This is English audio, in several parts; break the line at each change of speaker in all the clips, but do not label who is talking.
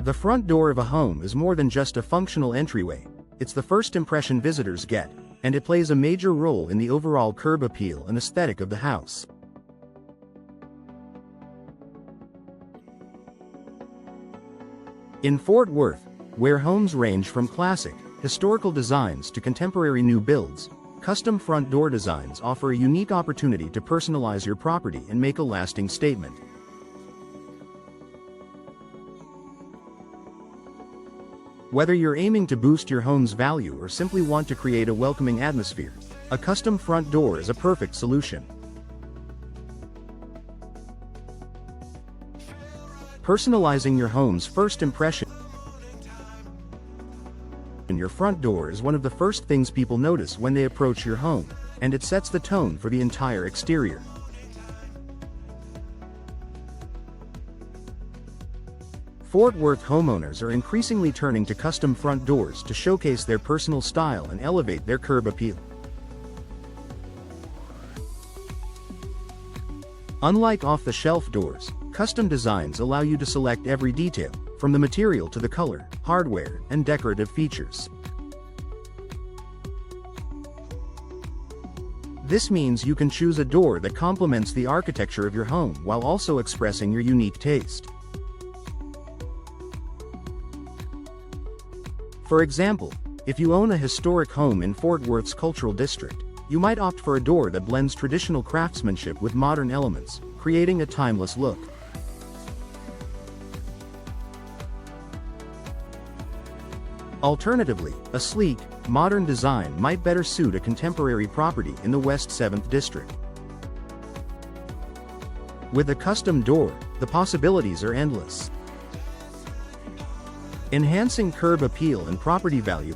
The front door of a home is more than just a functional entryway. It's the first impression visitors get, and it plays a major role in the overall curb appeal and aesthetic of the house. In Fort Worth, where homes range from classic, historical designs to contemporary new builds, custom front door designs offer a unique opportunity to personalize your property and make a lasting statement. Whether you're aiming to boost your home's value or simply want to create a welcoming atmosphere, a custom front door is a perfect solution. Personalizing your home's first impression. Your front door is one of the first things people notice when they approach your home, and it sets the tone for the entire exterior. Fort Worth homeowners are increasingly turning to custom front doors to showcase their personal style and elevate their curb appeal. Unlike off-the-shelf doors, custom designs allow you to select every detail, from the material to the color, hardware, and decorative features. This means you can choose a door that complements the architecture of your home while also expressing your unique taste. For example, if you own a historic home in Fort Worth's cultural district, you might opt for a door that blends traditional craftsmanship with modern elements, creating a timeless look. Alternatively, a sleek, modern design might better suit a contemporary property in the West 7th District. With a custom door, the possibilities are endless. Enhancing curb appeal and property value.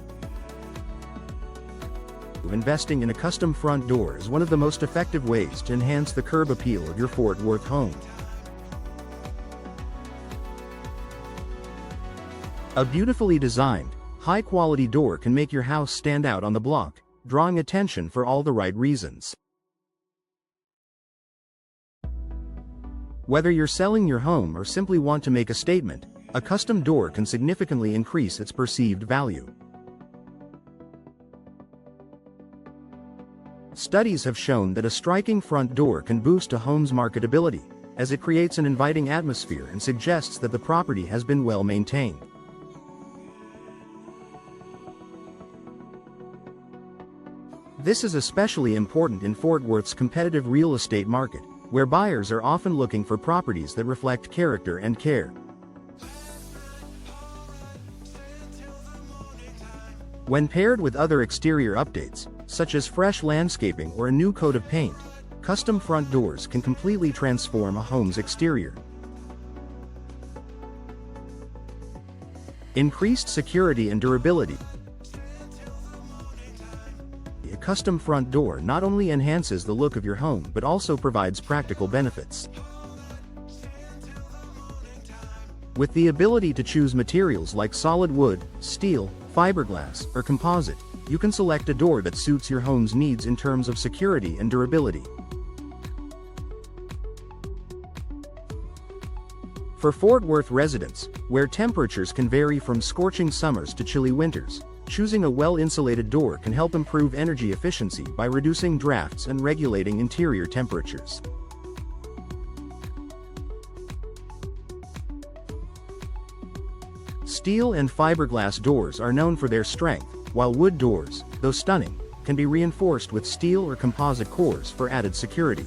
Investing in a custom front door is one of the most effective ways to enhance the curb appeal of your Fort Worth home. A beautifully designed, high-quality door can make your house stand out on the block, drawing attention for all the right reasons. Whether you're selling your home or simply want to make a statement, a custom door can significantly increase its perceived value. Studies have shown that a striking front door can boost a home's marketability, as it creates an inviting atmosphere and suggests that the property has been well maintained. This is especially important in Fort Worth's competitive real estate market, where buyers are often looking for properties that reflect character and care. When paired with other exterior updates, such as fresh landscaping or a new coat of paint, custom front doors can completely transform a home's exterior. Increased security and durability. A custom front door not only enhances the look of your home but also provides practical benefits. With the ability to choose materials like solid wood, steel, fiberglass, or composite, you can select a door that suits your home's needs in terms of security and durability. For Fort Worth residents, where temperatures can vary from scorching summers to chilly winters, choosing a well-insulated door can help improve energy efficiency by reducing drafts and regulating interior temperatures. Steel and fiberglass doors are known for their strength, while wood doors, though stunning, can be reinforced with steel or composite cores for added security.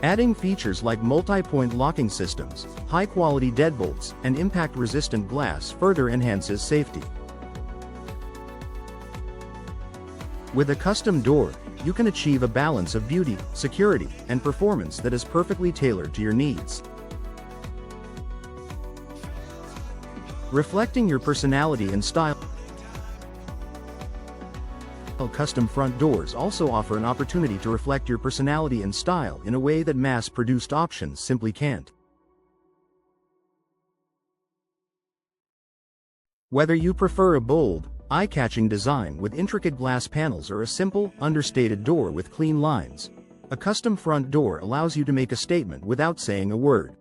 Adding features like multi-point locking systems, high-quality deadbolts, and impact-resistant glass further enhances safety. With a custom door, you can achieve a balance of beauty, security, and performance that is perfectly tailored to your needs. Reflecting your personality and style, custom front doors also offer an opportunity to reflect your personality and style in a way that mass-produced options simply can't. Whether you prefer a bold, eye-catching design with intricate glass panels or a simple, understated door with clean lines, A custom front door allows you to make a statement without saying a word.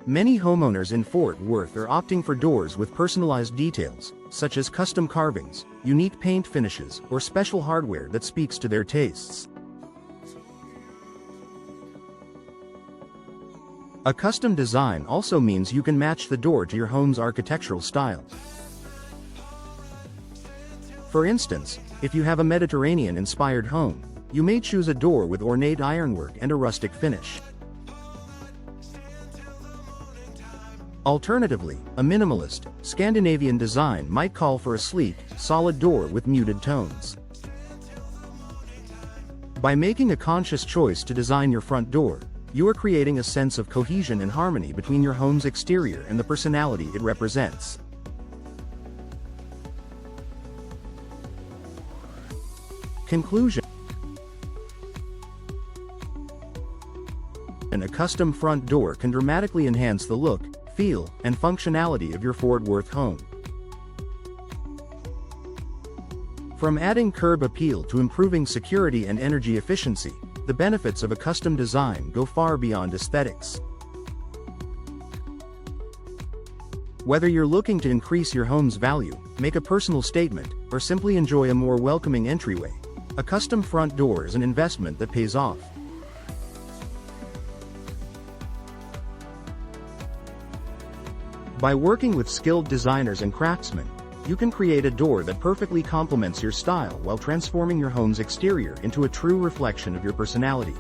Many homeowners in Fort Worth are opting for doors with personalized details, such as custom carvings, unique paint finishes, or special hardware that speaks to their tastes. A custom design also means you can match the door to your home's architectural style. For instance, if you have a Mediterranean-inspired home, you may choose a door with ornate ironwork and a rustic finish. Alternatively, a minimalist, Scandinavian design might call for a sleek, solid door with muted tones. By making a conscious choice to design your front door, you are creating a sense of cohesion and harmony between your home's exterior and the personality it represents. Conclusion: a custom front door can dramatically enhance the look, feel, and functionality of your Fort Worth home. From adding curb appeal to improving security and energy efficiency, the benefits of a custom design go far beyond aesthetics. Whether you're looking to increase your home's value, make a personal statement, or simply enjoy a more welcoming entryway, a custom front door is an investment that pays off. By working with skilled designers and craftsmen, you can create a door that perfectly complements your style while transforming your home's exterior into a true reflection of your personality.